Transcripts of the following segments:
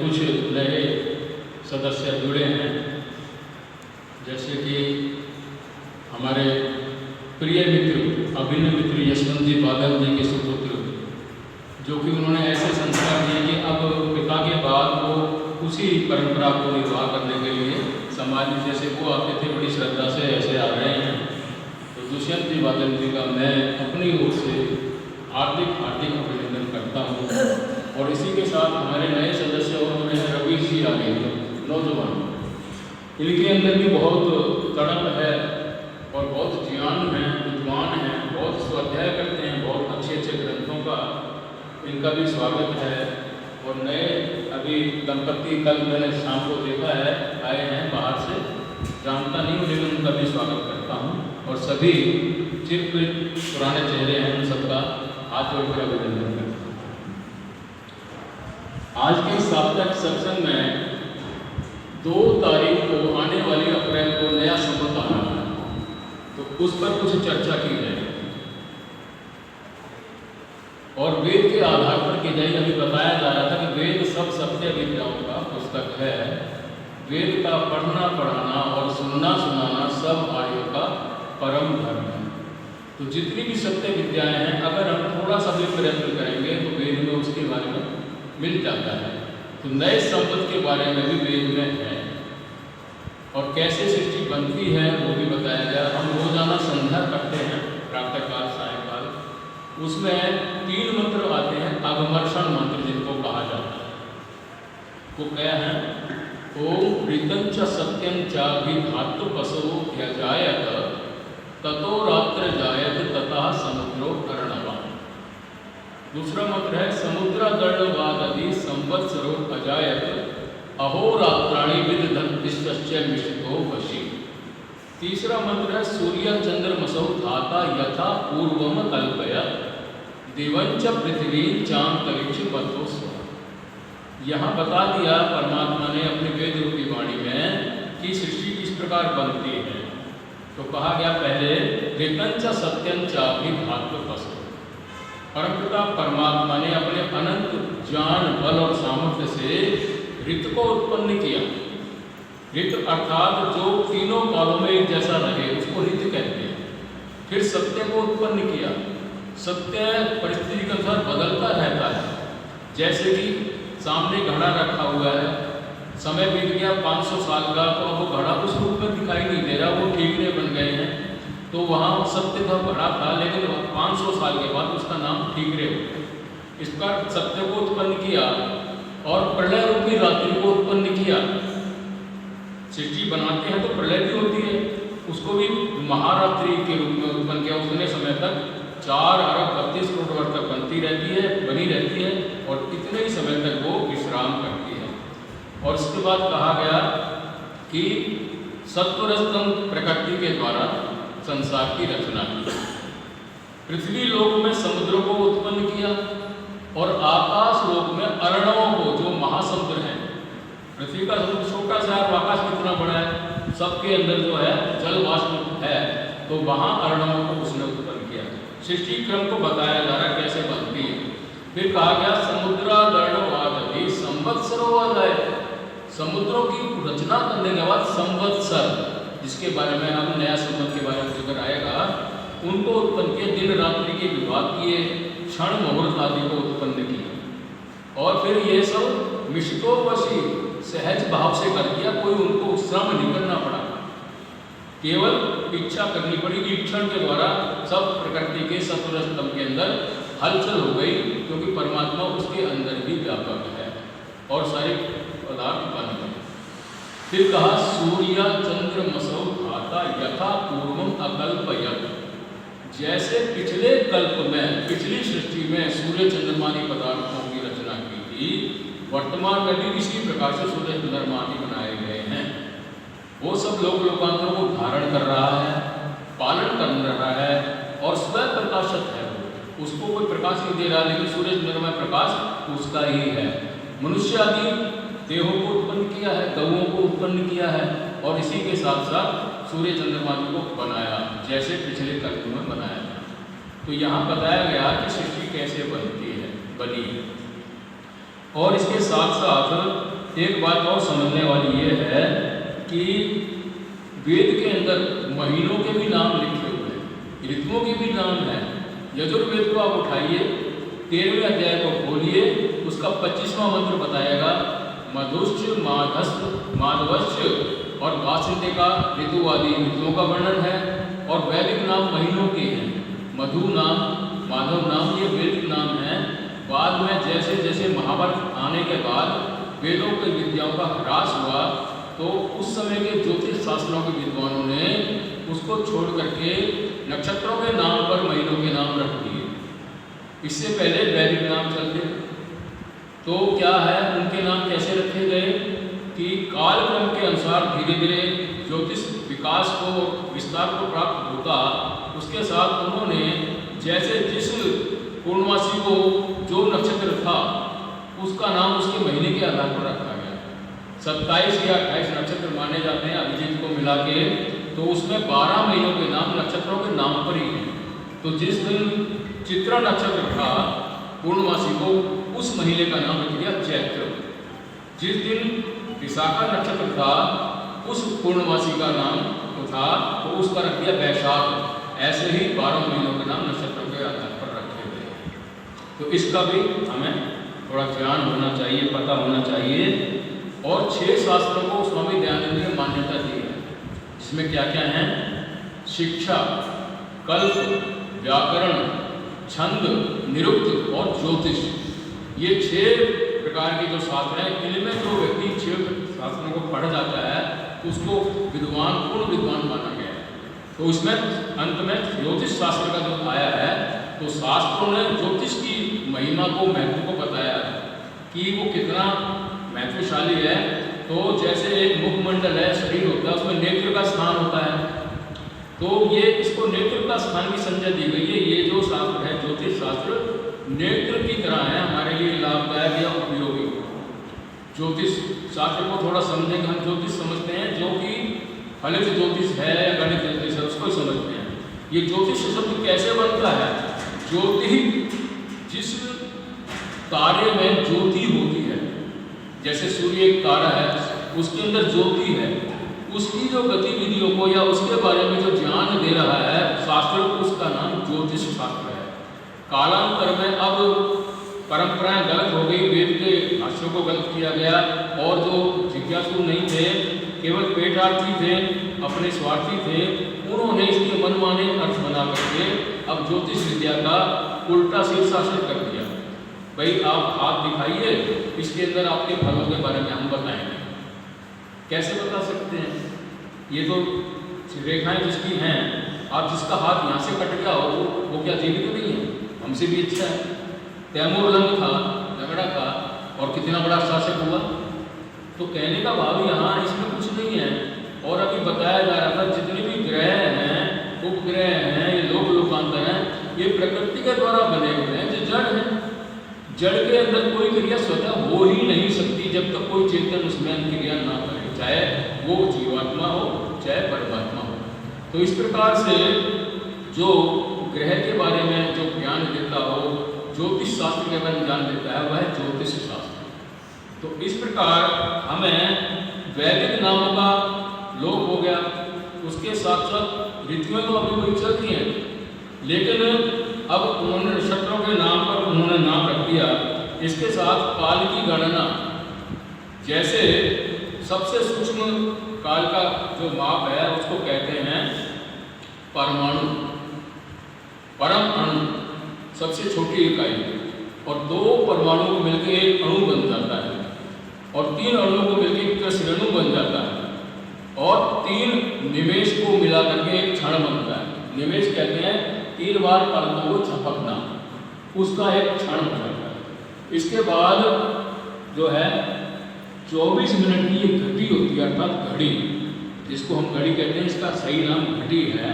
कुछ नए सदस्य जुड़े हैं, जैसे कि हमारे प्रिय मित्र अभिन्न मित्र यशवंत जी बादल जी के सुपुत्र, जो कि उन्होंने ऐसे संस्कार दिए कि अब पिता के बाद वो उसी परंपरा को निर्वाह करने के लिए समाज में जैसे वो आते थे बड़ी श्रद्धा से ऐसे आ रहे हैं। तो दुष्यंत जी बादल जी का मैं अपनी ओर से हार्दिक अभिनंदन करता हूँ। और इसी के साथ हमारे नए सदस्य और जुड़े हैं रवि जी आगे नौजवान, इनके अंदर भी बहुत तड़प है और बहुत ज्ञान है, विद्वान हैं, बहुत स्वाध्याय करते हैं, बहुत अच्छे अच्छे ग्रंथों का इनका भी स्वागत है। और नए अभी दंपति कल मैंने शाम को देखा है आए हैं बाहर से, जानता नहीं हूँ लेकिन उनका भी स्वागत करता हूँ। और सभी पुराने चेहरे हैं, उन सबका हाथ जोड़कर अभिनंदन करता हूँ। आज के साप्ताहिक सत्संग में 2 तारीख को आने वाली अप्रैल को नया संवत आ रहा है, तो उस पर कुछ चर्चा की जाएगी और वेद के आधार पर की जाएगी। अभी बताया जा रहा था कि वेद सब सत्य विद्याओं का पुस्तक है। वेद का पढ़ना पढ़ाना और सुनना सुनाना सब आर्यों का परम धर्म है। तो जितनी भी सत्य विद्याएं हैं, अगर हम थोड़ा सा भी प्रयत्न करेंगे तो वेद में उसके बारे में मिल जाता है। तो नए संवत के बारे में भी वेद में है और कैसे सृष्टि बनती है वो भी बताया गया। हम रोजाना संध्या करते हैं, प्रातःकाल सायंकाल, उसमें 3 मंत्र आते हैं, अगमर्षण मंत्र जिनको कहा जाता है। वो क्या है? ओम ऋतं च सत्यं च विधातु पशवो ध्यजायत ततो रात्र जायत ततः समुद्रो अर्णवः। दूसरा मंत्र है समुद्रगर्णवादि संवत्सरो अजायत अहोरात्राणि विदधत्तिश्च मिश्रितो वशी। तीसरा मंत्र है सूर्य चंद्रमसौ धाता यथा पूर्वम कल्पयत् दिवंच पृथ्वी चांतरिक्ष पथो स्व। यहाँ बता दिया परमात्मा ने अपने वेद रूपी वाणी में कि सृष्टि किस प्रकार बनती है। तो कहा गया पहले ऋतं च सत्यं च विधातु पशु। परमपिता परमात्मा ने अपने अनंत ज्ञान बल और सामर्थ्य से ऋत को उत्पन्न किया। ऋत अर्थात जो तीनों कालों में एक जैसा रहे उसको ऋत कहते हैं। फिर सत्य को उत्पन्न किया। सत्य परिस्थिति के अनुसार बदलता रहता है। जैसे कि सामने घड़ा रखा हुआ है, समय बीत गया 500 साल का, तो अब वो घड़ा उस रूप में दिखाई नहीं दे रहा, वो ठीकरे बन गए हैं। तो वहाँ सत्य का घड़ा था, लेकिन 500 साल के बाद उसका नाम ठीकरे हो गया। इस पर सत्य को उत्पन्न किया और प्रलय रूपी रात्रि को उत्पन्न किया। सृष्टि बनाते हैं तो प्रलय भी होती है, उसको भी महारात्रि के रूप में उत्पन्न किया। उतने समय तक 4 अरब 32 करोड़ वर्ष तक बनती रहती है, बनी रहती है और इतने ही समय तक वो विश्राम करती है। और इसके बाद कहा गया कि सत्वरस्तम प्रकृति के द्वारा संसार की रचना की। पृथ्वी लोक में समुद्रों को उत्पन्न किया और आकाश लोक में अरणवों को, जो महासमुद्र हैं। पृथ्वी का समुद्र छोटा सा है, आकाश कितना बड़ा है, सबके अंदर जो है जल वाष्प है, तो वहाँ अरणवों को उसने उत्पन्न किया। सृष्टि क्रम को बताया जा रहा है कैसे बनती है। फिर कहा गया समुद्रागर्णवादि संवत्सरो अजायत। समुद्रों की रचना करने के बाद संवत्सर, जिसके बारे में हम नया संवत के बारे में जिक्र आएगा, उनको उत्पन्न किए। दिन रात्रि के विभाग किए, क्षण मुहूर्त आदि को उत्पन्न किए। और फिर ये सब मिश्रितो वशी, सहज भाव से कर दिया, कोई उनको श्रम नहीं करना पड़ा, केवल इच्छा करनी पड़ी। ईक्षण के द्वारा सब प्रकृति के सत्वरस्तम के अंदर हलचल हो गई, क्योंकि परमात्मा उसके अंदर भी व्यापक है और सारे पदार्थ बन गए। फिर कहा सूर्य चंद्रमसौ धाता यथा पूर्वम अकल्पयत्। जैसे पिछले कल्प में, पिछली सृष्टि में सूर्य चंद्रमानी पदार्थों की रचना की थी, वर्तमान में भी इसी प्रकार से सूर्य चंद्रमानी बनाए गए हैं। वो सब लोकांतरों को धारण कर रहा है, पालन कर रहा है और स्वयं प्रकाशक है। उसको कोई प्रकाश नहीं दे रहा, लेकिन सूर्य चंद्रमा प्रकाश उसका ही है। मनुष्य आदि देहों को उत्पन्न किया है, गौओं को उत्पन्न किया है और इसी के साथ साथ सूर्य चंद्रमा को बनाया, जैसे पिछले कल्प में बनाया। तो यहाँ बताया गया कि सृष्टि कैसे बनती है, बनी। और इसके साथ साथ एक बात और समझने वाली ये है कि वेद के अंदर महीनों के भी नाम लिखे हुए हैं, ऋतुओं के भी नाम हैं। यजुर्वेद को आप उठाइए, 13वें अध्याय को खोलिए, उसका 25वां मंत्र बताएगा। मधुश्च, माधस्व, माधवश्च और वासंते का ऋतुवादी ऋतुओं का वर्णन है। और वैदिक नाम महीनों के हैं। मधु नाम, माधव नाम, ये वैदिक नाम है। बाद में जैसे जैसे महाभारत आने के बाद वेदों की विद्याओं का ह्रास हुआ, तो उस समय के ज्योतिष शास्त्रों के विद्वानों ने उसको छोड़ करके नक्षत्रों के नाम पर महीनों के नाम रख दिए। इससे पहले वैदिक नाम चलते। तो क्या है, उनके नाम कैसे रखे गए कि कालक्रम के अनुसार धीरे धीरे ज्योतिष विकास को, विस्तार को प्राप्त होता, उसके साथ उन्होंने जैसे जिस पूर्णमासी को जो नक्षत्र था उसका नाम उसके महीने के आधार पर रखा गया। 27 या 28 नक्षत्र माने जाते हैं अभिजीत को मिला के, तो उसमें 12 महीनों के नाम नक्षत्रों के नाम पर ही हैं। तो जिस दिन चित्रा नक्षत्र था पूर्णमासी को, उस महीने का नाम रख दिया चैत्र। जिस दिन विशाखा नक्षत्र था उस पूर्णमासी का नाम जो था तो उसका रख दिया वैशाख। ऐसे ही 12 महीनों के नाम नक्षत्रों के आधार पर रखे गए। तो इसका भी हमें थोड़ा ज्ञान होना चाहिए, पता होना चाहिए। और 6 शास्त्रों को स्वामी दयानंद ने मान्यता दी है, जिसमें क्या क्या है? शिक्षा, कल्प, व्याकरण, छंद, निरुक्त और ज्योतिष। ये 6 प्रकार के जो शास्त्र हैं, इनमें जो व्यक्ति 6 शास्त्रों को पढ़ जाता है उसको विद्वान, पूर्ण विद्वान माना गया है। तो इसमें अंत में ज्योतिष शास्त्र का जो आया है, तो शास्त्रों ने ज्योतिष की महिमा को, महत्व को बताया है कि वो कितना महत्वशाली है। तो जैसे एक मुखमंडल है, शरीर होता है, उसमें नेत्र का स्थान होता है। तो ये इसको नेत्र का स्थान की संज्ञा दी गई है। ये जो शास्त्र है ज्योतिष शास्त्र नेत्र की तरह है, हमारे लिए लाभदायक या उपयोगी। ज्योतिष शास्त्र को थोड़ा समझने का हम ज्योतिष समझते हैं, जो कि फलित ज्योतिष है या गणित ज्योतिष है, उसको समझते हैं। ये ज्योतिष शब्द कैसे बनता है? ज्योति, जिस तारे में ज्योति होती है, जैसे सूर्य एक तारा है, उसके अंदर ज्योति है, उसकी जो गतिविधियों को या उसके बारे में जो ज्ञान दे रहा है शास्त्र, उसका नाम ज्योतिष शास्त्र है। कालांतर में अब परंपराएं गलत हो गई, वेद के भाष्यों को गलत किया गया, और जो जिज्ञासु नहीं थे, केवल पेटार्थी थे, अपने स्वार्थी थे, उन्होंने इसके मनमाने अर्थ बना करके अब ज्योतिष विद्या का उल्टा शीर्षासन कर दिया। भाई आप हाथ दिखाइए, इसके अंदर आपके फलों के बारे में हम बताएंगे। कैसे बता सकते हैं? ये तो रेखाएं जिसकी हैं, आप जिसका हाथ यहाँ से कट गया हो वो क्या जीवित नहीं है? हमसे भी अच्छा है। तैमूर लंग था, झगड़ा था, और कितना बड़ा शासक हुआ। तो कहने का भाव यहाँ इसमें कुछ नहीं है। और अभी बताया जा रहा था जितने भी ग्रह हैं, उपग्रह हैं, ये लोक लोकांतर हैं, ये प्रकृति के द्वारा बने हुए हैं, जो जड़ हैं। जड़ के अंदर कोई क्रिया स्वतः हो ही नहीं सकती जब तक कोई चेतन उसमें क्रिया ना करे, चाहे वो जीवात्मा हो चाहे परमात्मा हो। तो इस प्रकार से जो ग्रह के बारे में जो ज्ञान देता हो, ज्योतिष शास्त्र के बारे में ज्ञान देता है, वह है ज्योतिष शास्त्र। तो इस प्रकार हमें वैदिक नामों का लोप हो गया, उसके साथ साथ ऋतुएं तो अभी वही चल रही हैं, लेकिन अब उन्होंने नक्षत्रों के नाम पर उन्होंने नाम रख दिया। इसके साथ काल की गणना, जैसे सबसे सूक्ष्म काल का जो माप है उसको कहते हैं परमाणु, परम अणु, सबसे छोटी इकाई। और 2 परमाणु को मिलकर एक अणु बन जाता है, और 3 अणुओं को मिलकर एक कृष्णणु बन जाता है, और 3 निमेष को मिला करके एक क्षण बनता है। निमेष कहते हैं 3 बार पलकों को झपकना, उसका एक क्षण हो जाता है। इसके बाद जो है 24 मिनट की एक घड़ी होती है, अर्थात घड़ी, जिसको हम घड़ी कहते हैं, इसका सही नाम घटी है।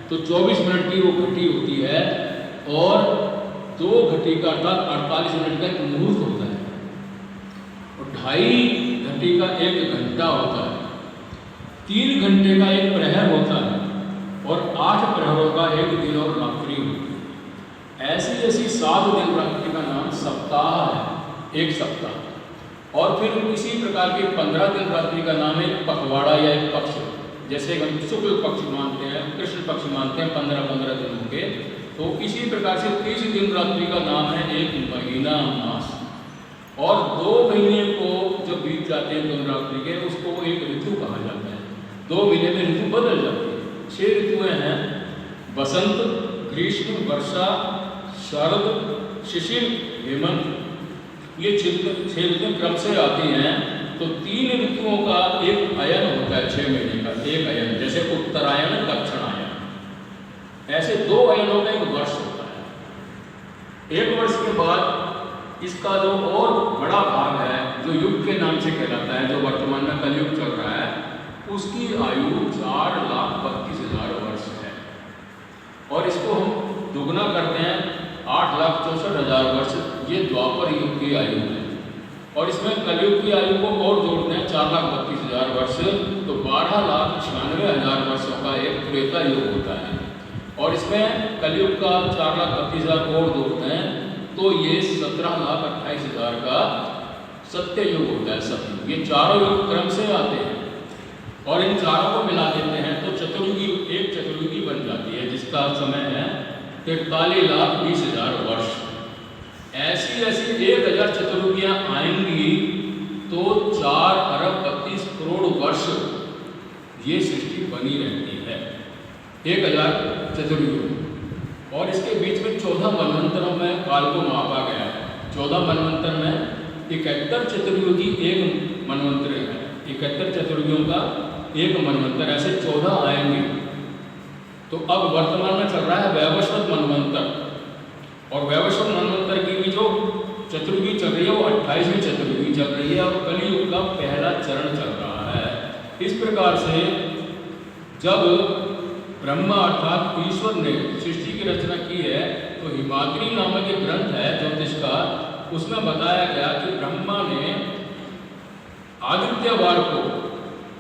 तो 24 मिनट की वो घटी होती है, और 2 घटी का अर्थात 48 मिनट का एक मुहूर्त होता है, और 2.5 घटी का 1 घंटा होता है, 3 घंटे का 1 प्रहर होता है, और 8 प्रहरों का 1 दिन और रात्रि होती है। ऐसी ऐसी 7 दिन रात्रि का नाम सप्ताह है, एक सप्ताह। और फिर इसी प्रकार के 15 दिन रात्रि का नाम है पखवाड़ा या एक पक्ष, जैसे हम शुक्ल पक्ष मानते हैं, कृष्ण पक्ष मानते हैं 15-15 दिनों के, तो इसी प्रकार से 30 दिन रात्रि का नाम है एक महीना मास। और 2 महीने को जब बीत जाते हैं दिन रात्रि के, उसको एक ऋतु कहा जाता है। 2 महीने में ऋतु बदल जाती है। 6 ऋतुएं हैं, बसंत, ग्रीष्म, वर्षा, शरद, शिशिर, हेमंत। ये 6 ऋतुएं क्रम से आती हैं। तो 3 ऋतुओं का एक अयन होता है 6 महीने का, एक अयन, जैसे उत्तरायण, दक्षिणायन, ऐसे 2 अयनों का एक वर्ष होता है। एक वर्ष के बाद इसका जो और बड़ा भाग है, जो युग के नाम से कहलाता है, जो वर्तमान में कलयुग चल रहा है, उसकी आयु 4,32,000 वर्ष है। और इसको हम दुगना करते हैं 8,64,000 वर्ष, ये द्वापर युग की आयु है। और इसमें कलयुग की आयु को और जोड़ते हैं 4,32,000 वर्ष, तो 12,96,000 वर्षों का एक त्रेता युग होता है। और इसमें कलयुग का 4,32,000 और जोड़ते हैं तो ये 17,28,000 का सत्य युग होता है। सत्य, ये चारों युग क्रम से आते हैं और इन चारों को मिला देते हैं तो चतुर्युगी, एक चतुर्युगी बन जाती है, जिसका समय है 43,20,000 वर्ष। ऐसी 1,000 चतुर्युगियाँ आएंगी तो 4,32,00,000 वर्ष ये सृष्टि बनी रहती है, 1,000 चतुर्युगी। और इसके बीच में 14 मनवंतरों में काल को मापा गया है। 14 मनवंतर में 71 चतुर्युगी एक मनवंतर है, 71 चतुर्युगियों का एक मनवंतर, ऐसे 14 आएंगे। तो अब वर्तमान में चल रहा है वैवस्वत मनवंतर, और वैवस्वत मनवंतर की भी जो चतुर्युगी चल रही है वो 28वीं चतुर्युगी चल रही है, और कलियुग का पहला चरण चल रहा है। इस प्रकार से जब ब्रह्मा अर्थात ईश्वर ने सृष्टि की रचना की है, तो हिमाद्री नामक एक ग्रंथ है ज्योतिष का, उसमें बताया गया कि ब्रह्मा ने आदित्यवार को,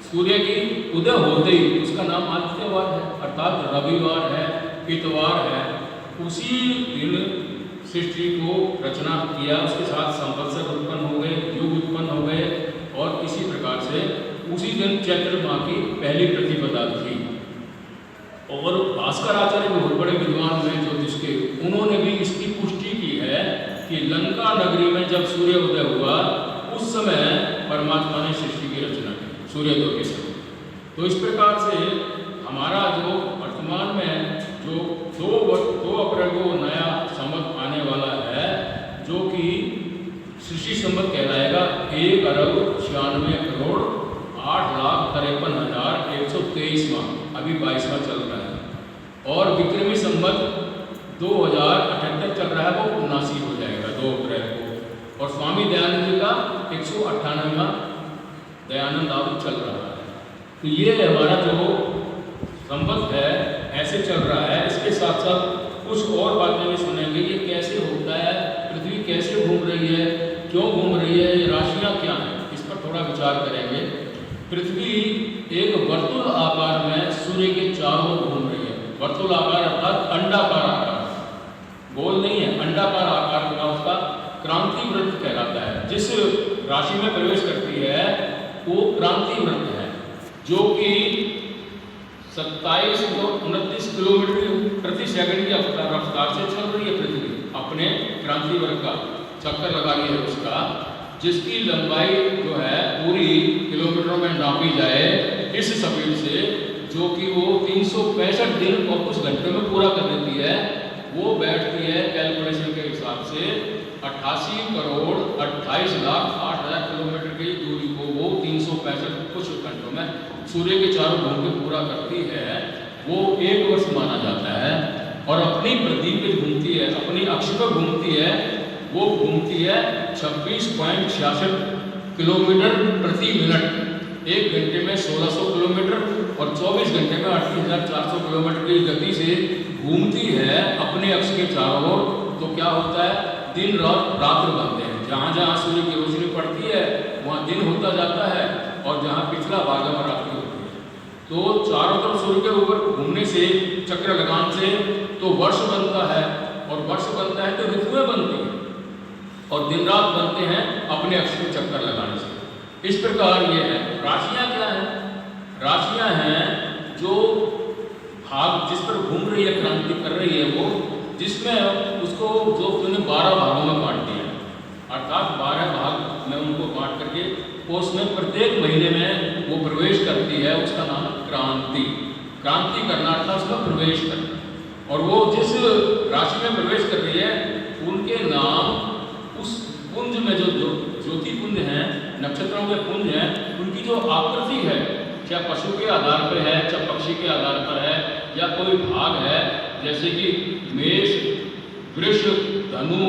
सूर्य की उदय होते ही, उसका नाम आदित्यवार है अर्थात रविवार है, इतवार है, उसी दिन सृष्टि को रचना किया। उसके साथ संवत्सर उत्पन्न हो गए, युग उत्पन्न हो गए, और इसी प्रकार से उसी दिन चैत्र माह की पहली प्रतिपदा थी। और भास्कर आचार्य बहुत बड़े विद्वान हुए ज्योतिष के, उन्होंने भी इसकी पुष्टि की है कि लंका नगरी में जब सूर्योदय हुआ उस समय परमात्मा ने सृष्टि की रचना की, सूर्योदय के समय। तो इस प्रकार से हमारा जो वर्तमान में जो 2 अप्रैल को नया संवत आने वाला है, जो कि सृष्टि संवत कहलाएगा, 1,96,8,53,123वां, अभी 22वां चल रहा है। और विक्रमी संवत 2078 चल रहा है, वो 79 हो जाएगा 2 अप्रैल को। और स्वामी दयानंद जी का 198वां दयानंद आदि चल रहा है। तो ये हमारा जो संवत है ऐसे चल रहा है। इसके साथ साथ कुछ और बातें भी सुनेंगे, ये कैसे होता है, पृथ्वी कैसे घूम रही है, क्यों घूम रही है, ये राशियाँ क्या हैं, इस पर थोड़ा विचार करेंगे। पृथ्वी एक वर्तुल आकार में सूर्य के चारों ओर घूम रही है। वर्तुल आकार अर्थात अंडाकार आकार, गोल नहीं है, अंडाकार आकार का उसका क्रांति वृत्त कहलाता है। जिस राशि में प्रवेश करती है वो क्रांति वृत्त है, जो कि 2729 किलोमीटर प्रति सेकंड की रफ्तार से चल रही है। पृथ्वी अपने क्रांति वृत्त का चक्कर लगा रही है उसका, जिसकी लंबाई जो है पूरी किलोमीटरों में नापी जाए इस स्पीड से, जो कि वो 365 दिन और कुछ घंटे में पूरा कर देती है। वो बैठती है कैलकुलेशन के हिसाब से 88,28,08,000 किलोमीटर की दूरी को वो 365 कुछ घंटों में सूर्य के चारों घूम के पूरा करती है। वो 1 वर्ष माना जाता है। और अपनी प्रदीप पे घूमती है, अपनी अक्ष पर घूमती है, वो घूमती है 26.66 किलोमीटर प्रति मिनट। 1 घंटे में 1600 किलोमीटर और 24 घंटे में 38,400 किलोमीटर की गति से घूमती है अपने अक्ष के चारों ओर। तो क्या होता है, दिन रात्र बनते हैं। जहाँ जहाँ सूर्य की रोशनी पड़ती है वहाँ दिन होता जाता है, और जहाँ पिछला भाग है वहाँ रात्रि होती है। तो चारों तरफ सूर्य के ऊपर घूमने से, चक्र लगान से, तो वर्ष बनता है, और वर्ष बनता है तो ऋतुएं बनती हैं। और दिन रात बनते हैं अपने अक्ष में चक्कर लगाने से। इस प्रकार ये है। राशियाँ क्या हैं? राशियाँ हैं जो भाग जिस पर घूम रही है, क्रांति कर रही है वो, जिसमें उसको जो उन्हें 12 भागों में बांट दिया, अर्थात 12 भाग में उनको बांट करके उसमें प्रत्येक महीने में वो प्रवेश करती है। उसका नाम क्रांति। क्रांति करना अर्थात उसका प्रवेश करना। और वो जिस राशि में प्रवेश कर रही है उनके नाम उस पुंज में जो ज्योति पुंज हैं, नक्षत्रों के पुंज हैं, उनकी जो आकृति है, चाहे पशु के आधार पर है, चाहे पक्षी के आधार पर है, या कोई भाग है, जैसे कि मेष, वृष, धनु,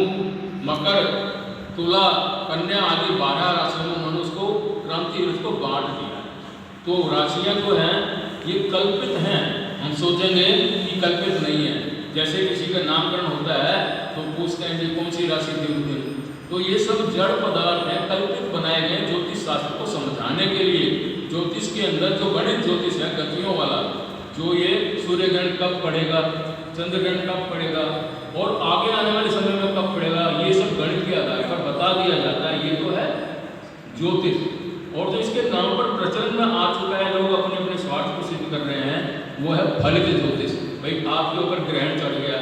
मकर, तुला, कन्या आदि 12 राशियों में उन्होंने उसको क्रांति वृत्त को बांट दिया। तो राशियाँ जो हैं ये कल्पित हैं। हम सोचेंगे कि कल्पित नहीं है। जैसे किसी का नामकरण होता है तो पूछते हैं कि कौन सी राशि थी उस दिन, तो ये सब जड़ पदार्थ हैं, कल्पित बनाए गए ज्योतिष शास्त्र को समझाने के लिए। ज्योतिष के अंदर जो गणित ज्योतिष है, गतियों वाला, जो ये सूर्य ग्रहण कब पड़ेगा, चंद्र ग्रहण कब पड़ेगा और आगे आने वाले समय में कब पड़ेगा, ये सब गणित के आधार पर बता दिया जाता है। ये तो है ज्योतिष। और जो इसके नाम पर प्रचलन में आ चुका है, लोग अपने अपने स्वार्थ को सिद्ध कर रहे हैं, वो है फलित ज्योतिष। भाई आपके ऊपर ग्रहण चढ़ गया,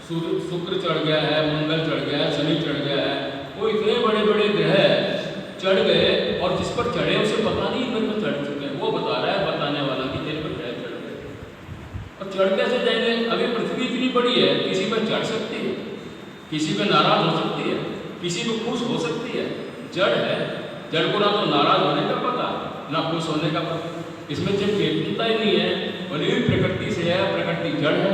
शुक्र चढ़ गया है, मंगल चढ़ गया है, शनि चढ़ गया है, वो इतने बड़े बड़े ग्रह चढ़ गए और जिस पर चढ़े उसे पता नहीं मेरे को चढ़ चुके हैं। वो बता रहा है बताने वाला कि तेरे पर ग्रह चढ़ गए। और चढ़ कैसे जाएंगे? अभी पृथ्वी इतनी बड़ी है, किसी पर चढ़ सकती है, किसी पर नाराज हो सकती है, किसी पर खुश हो सकती है। जड़ है, जड़ को ना तो नाराज होने का पता ना खुश होने का पता, इसमें जब चेतनता ही नहीं है, भले ही प्रकृति से है, प्रकृति जड़ है,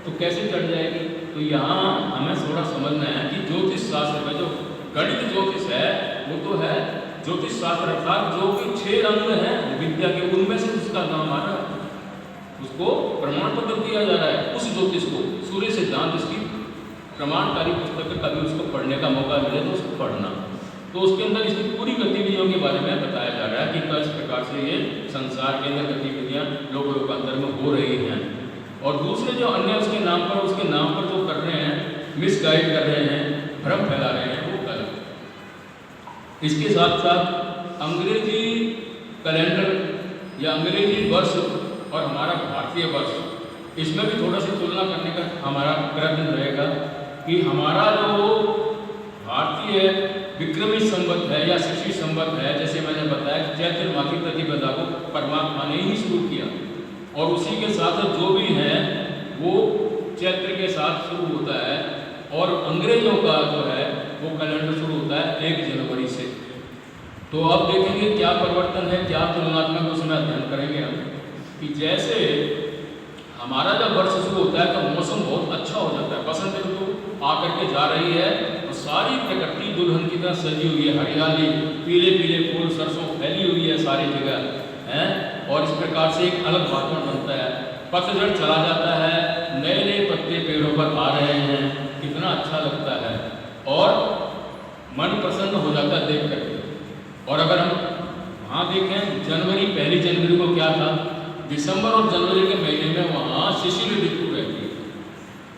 तो कैसे चढ़ जाएगी? तो यहाँ हमें थोड़ा समझना है कि ज्योतिष शास्त्र का जो गणित ज्योतिष है वो तो है ज्योतिष शास्त्र, अर्थात जो कि 6 अंग हैं विद्या के, उनमें से जिसका नाम आ रहा है उसको प्रमाण पत्र दिया जा रहा है। उस ज्योतिष को सूर्य सिद्धांत इसकी प्रमाणकारी पुस्तक में कभी उसको पढ़ने का मौका मिले तो उसको पढ़ना। तो उसके अंदर इसकी पूरी गतिविधियों के बारे में बताया जा रहा है कि किस प्रकार से ये संसार के अंदर गतिविधियाँ लोक लोकांतर में हो रही हैं। और दूसरे जो अन्य उसके नाम पर जो कर रहे हैं, मिसगाइड कर रहे हैं, भ्रम फैला रहे हैं, वो गलत। इसके साथ साथ अंग्रेजी कैलेंडर या अंग्रेजी वर्ष और हमारा भारतीय वर्ष, इसमें भी थोड़ा सी तुलना करने का हमारा प्रयत्न रहेगा कि हमारा जो भारतीय विक्रमी संवत है या शिक्षी संवत है, जैसे मैंने बताया कि चैत्र माह की प्रतिपदा को परमात्मा ने ही शुरू किया और उसी के साथ जो भी है वो चैत्र के साथ शुरू होता है। और अंग्रेजों का जो है वो कैलेंडर शुरू होता है 1 जनवरी से। तो अब देखेंगे क्या परिवर्तन है, क्या तुलनात्मक उसमें अध्ययन करेंगे हम कि जैसे हमारा जब वर्ष शुरू होता है तो मौसम बहुत अच्छा हो जाता है, बसंत ऋतु आकर के जा रही है और सारी प्रकृति दुल्हन की तरह सजी हुई है, हरियाली, पीले पीले फूल, सरसों फैली हुई है सारी जगह हैं। और इस प्रकार से एक अलग वातावरण बनता है। पतझड़ चला जाता है, नए नए पत्ते पेड़ों पर आ रहे हैं, कितना अच्छा लगता है और मन प्रसन्न हो जाता है देख करके। और अगर हम वहाँ देखें जनवरी, 1 जनवरी को क्या था, दिसंबर और जनवरी के महीने में वहाँ शिशिर ऋतु रहती है।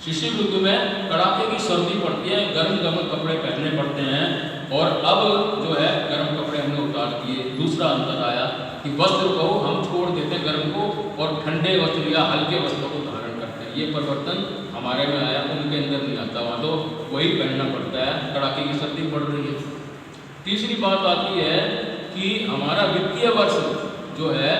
शिशिर ऋतु में कड़ाके की सर्दी पड़ती है, गर्म गर्म कपड़े पहनने पड़ते हैं। और अब जो है गर्म कपड़े हमने उतार दिए। दूसरा अंतर आया कि वस्त्र को हम छोड़ देते हैं गर्म को और ठंडे वस्त्र या हल्के वस्त्रों को धारण करते हैं। ये परिवर्तन हमारे में आया, उनके अंदर नहीं आता। वहाँ तो वही पहनना पड़ता है, कड़ाके की सर्दी पड़ रही है। तीसरी बात आती है कि हमारा वित्तीय वर्ष जो है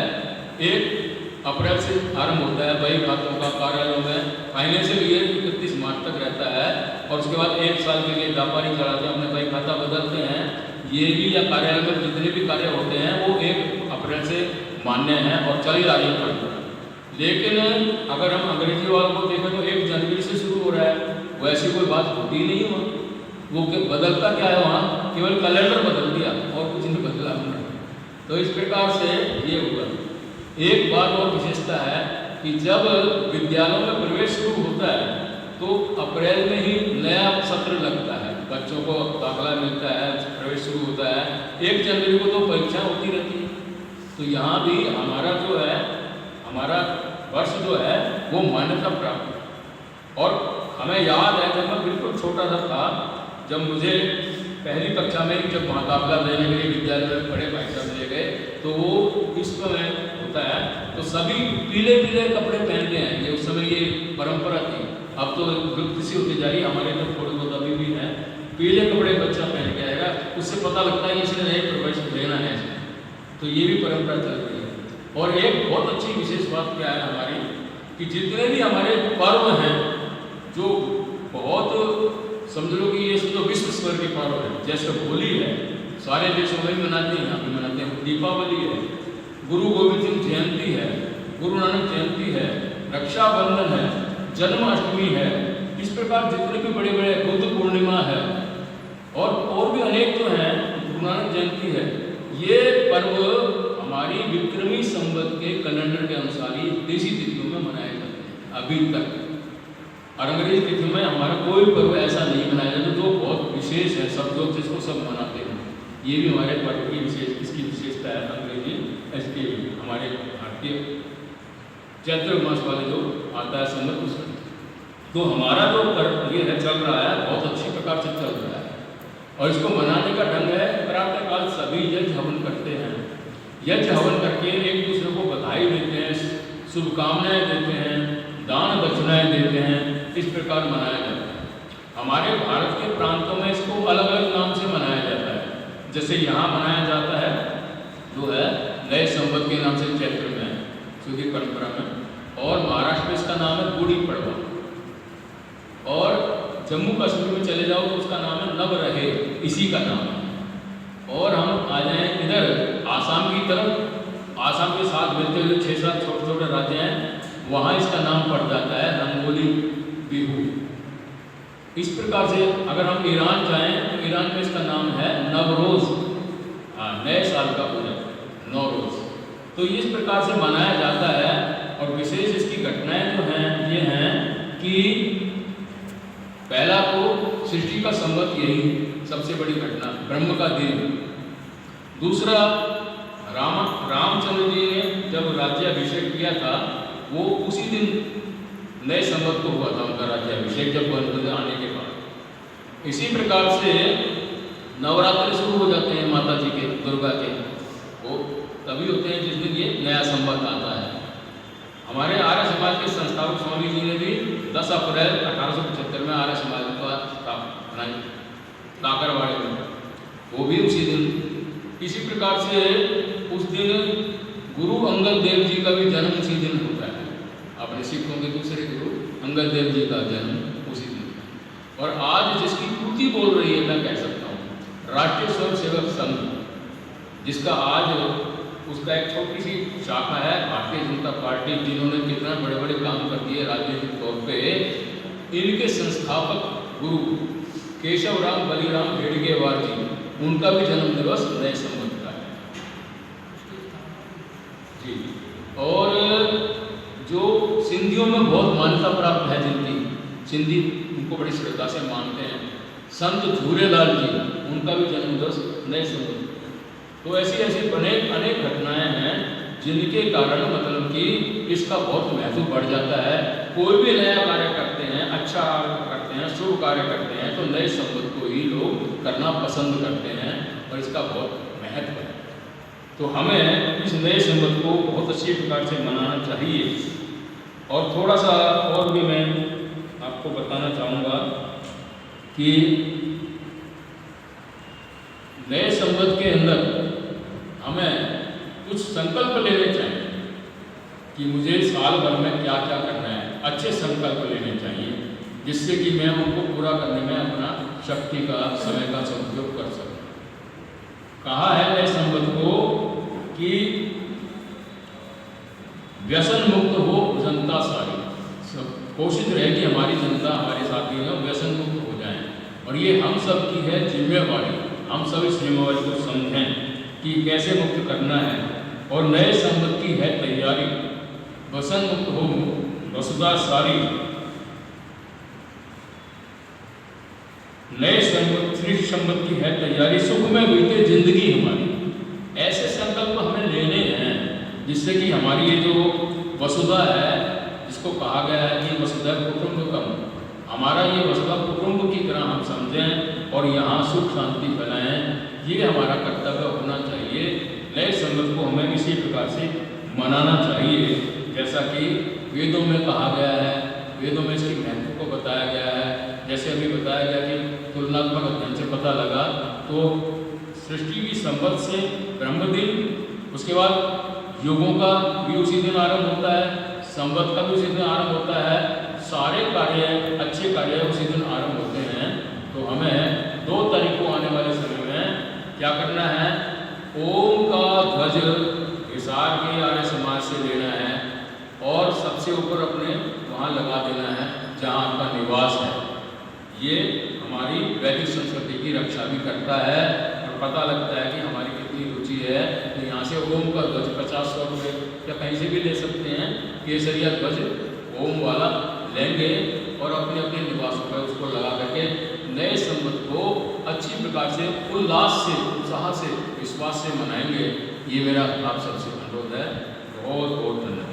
1 अप्रैल से आरंभ होता है, बही खातों का कार्यालयों में फाइनेंशियल ईयर 31 मार्च तक रहता है। और उसके बाद 1 साल के लिए व्यापारी चलाते हैं, अपने बही खाता बदलते हैं। ये भी या कार्यालय में जितने भी कार्य होते हैं वो 1 अप्रैल से मान्य हैं और चल रही है। लेकिन अगर हम अंग्रेजी वालों को देखें तो 1 जनवरी से शुरू हो रहा है, वैसी कोई बात होती ही नहीं वहाँ। वो बदलता क्या है वहाँ, केवल कैलेंडर बदल दिया और कुछ नहीं बदला हमने। तो इस प्रकार से ये हुआ। एक बात और विशेषता है कि जब विद्यालयों में प्रवेश शुरू होता है तो अप्रैल में ही नया सत्र लगता है, बच्चों को दाखिला मिलता है, प्रवेश शुरू होता है। 1 जनवरी को तो परीक्षा होती रहती है। तो यहाँ भी हमारा जो है, हमारा वर्ष जो है वो मान्यता प्राप्त है। और हमें याद है जब मैं बिल्कुल छोटा सा था, जब मुझे पहली कक्षा में जब वहाँ दाखिला देने के लिए विद्यालय में बड़े भाई साहब ले गए, तो वो इस समय होता है तो सभी पीले पीले कपड़े पहनते हैं। ये उस समय ये परंपरा थी, अब तो विलुप्त सी होती जा रही है। हमारे तो थोड़े बहुत अभी भी हैं, पीले कपड़े बच्चा पहन के आएगा, उससे पता लगता है कि इसने नए प्रवेश लेना है। तो ये भी परंपरा चल रही है। और एक बहुत अच्छी विशेष बात क्या है हमारी, कि जितने भी हमारे पर्व हैं जो बहुत समझ लो कि ये तो विश्व स्तर के पर्व है, जैसे होली है सारे देशों में भी मनाते हैं, यहाँ भी मनाते हैं। दीपावली है, गुरु गोविंद सिंह जयंती है, गुरु नानक जयंती है, रक्षाबंधन है, जन्माष्टमी है। इस प्रकार जितने भी बड़े बड़े, बुद्ध पूर्णिमा है और भी अनेक तो हैं, गुरु नानक जयंती है। ये पर्व हमारी विक्रमी संवत के कैलेंडर के अनुसार ही देसी तिथियों में मनाए जाते हैं अभी तक। और अंग्रेजी तिथि में हमारा कोई पर्व ऐसा नहीं मनाया जाता जो बहुत विशेष है, सब लोग जिसको सब मनाते हैं। ये भी हमारे पर्व की इसकी विशेषता है। अंग्रेजी इसके हमारे भारतीय चैत्र मास वाले जो आता है संवत उसका, तो हमारा जो पर्व ये है चल रहा है, बहुत अच्छी प्रकार से चल रहा है। और इसको मनाने का ढंग है, प्रातःकाल सभी यज्ञ हवन करते हैं। यज्ञ हवन करके एक दूसरे को बधाई देते हैं, शुभकामनाएं देते हैं, दान दक्षिणाएं देते हैं। इस प्रकार मनाया जाता है। हमारे भारत के प्रांतों में इसको अलग अलग नाम से मनाया जाता है। जैसे यहाँ मनाया जाता है जो है नए संवत के नाम से चैत्र में, सूदी परंपरा में, और महाराष्ट्र में इसका नाम है गुड़ी पड़वा, और जम्मू कश्मीर में चले जाओ तो उसका नाम है नवरहे, इसी का नाम है। और हम आ जाएं इधर आसाम की तरफ, आसाम के साथ मिलते हुए 6-7 छोटे छोटे राज्य हैं, वहाँ इसका नाम पड़ जाता है रंगोली बिहू। इस प्रकार से अगर हम ईरान जाएं तो ईरान में इसका नाम है नवरोज, नए साल का पूजा, नवरोज। तो इस प्रकार से मनाया जाता है। और विशेष इसकी घटनाएं जो हैं ये हैं कि पहला तो सृष्टि का संवत, यही सबसे बड़ी घटना, ब्रह्म का दिन। दूसरा, रामचंद्र जी ने जब राज्याभिषेक किया था वो उसी दिन नए संवत को हुआ था उनका राज्याभिषेक, जब वन आने के बाद। इसी प्रकार से नवरात्र शुरू हो जाते हैं माता जी के, दुर्गा के, वो तभी होते हैं जिस दिन ये नया संवत आता है। हमारे आर्य समाज के संस्थापक स्वामी जी ने भी 10 अप्रैल 1875 में आर्य समाज का स्थापना बनाई काकरवाड़े में, वो भी उसी दिन। इसी प्रकार से उस दिन गुरु अंगद देव जी का भी जन्म उसी दिन होता है। अपने सिखों के दूसरे गुरु अंगद देव जी का जन्म उसी दिन। और आज जिसकी पूर्ति बोल रही है, मैं कह सकता हूँ राष्ट्रीय स्वयं सेवक संघ, जिसका आज उसका एक छोटी सी शाखा है भारतीय जनता पार्टी, जिन्होंने कितना बड़े बड़े काम कर दिए राजनीतिक तौर पे। इनके संस्थापक गुरु केशवराम बलिराम हेडगेवार जी, उनका भी जन्म दिवस नए संवत का है जी। और जो सिंधियों में बहुत मान्यता प्राप्त है, जिनकी सिंधी उनको बड़ी श्रद्धा से मानते हैं, संत झूलेलाल जी, उनका भी जन्म दिवस नए संवत। तो ऐसी ऐसी अनेक घटनाएं हैं जिनके कारण मतलब कि इसका बहुत महत्व बढ़ जाता है। कोई भी नया कार्य करते हैं, अच्छा करते हैं, शुभ कार्य करते हैं, तो नए संवत को ही लोग करना पसंद करते हैं और इसका बहुत महत्व है। तो हमें इस नए संवत को बहुत अच्छी प्रकार से मनाना चाहिए। और थोड़ा सा और भी मैं आपको बताना चाहूँगा कि नए संवत के अंदर हमें कुछ संकल्प लेने चाहिए कि मुझे साल भर में क्या क्या करना है। अच्छे संकल्प लेने चाहिए जिससे कि मैं उनको पूरा करने में अपना शक्ति का, समय का सदुपयोग कर सकूं। कहा है नए संवत को कि व्यसन मुक्त हो जनता सारी, सब कोशिश रहे कि हमारी जनता, हमारे साथी हैं, व्यसन मुक्त हो जाएं। और ये हम सब की है जिम्मेवारी, हम सब इस जिम्मेवारी को समझें कि कैसे मुक्त करना है। और नए संवत की है तैयारी, व्यसन मुक्त हो वसुधा सारी, नए संवत की है तैयारी, सुख में बीते जिंदगी हमारी। ऐसे संकल्प हमें लेने हैं जिससे कि हमारी ये जो वसुधा है, जिसको कहा गया है कि वसुधा कुटुंबकम, हमारा ये वसुधा कुटुंब की तरह हम समझें और यहाँ सुख शांति फैलाएं। ये हमारा कर्तव्य होना चाहिए। नए संवत को हमें इसी प्रकार से मनाना चाहिए, जैसा कि वेदों में कहा गया है, वेदों में इसकी महत्व को बताया गया है। जैसे अभी बताया गया कि तुलनात्मक अध्ययन से पता लगा तो सृष्टि की संवत से ब्रह्म दिन, उसके बाद युगों का भी उसी दिन आरंभ होता है, संवत का भी उसी दिन आरंभ होता है, सारे कार्य अच्छे कार्य उसी दिन आरंभ होते हैं। तो हमें 2 तारीख को आने वाले समय में क्या करना है, ओम का ध्वज हिसार के आर्य समाज से लेना है और सबसे ऊपर अपने वहाँ लगा देना है जहाँ आपका निवास है। ये हमारी वैदिक संस्कृति की रक्षा भी करता है और पता लगता है कि हमारी कितनी रुचि है। तो यहाँ से ओम का ध्वज 50-100 रुपये या कहीं से भी ले सकते हैं, केसरिया ध्वज ओम वाला लेंगे और अपने अपने निवासों पर उसको लगा करके नए संवत को अच्छी प्रकार से उल्लास से, उत्साह से, विश्वास से मनाएंगे। ये मेरा आप सबसे अनुरोध है। बहुत बहुत धन्यवाद।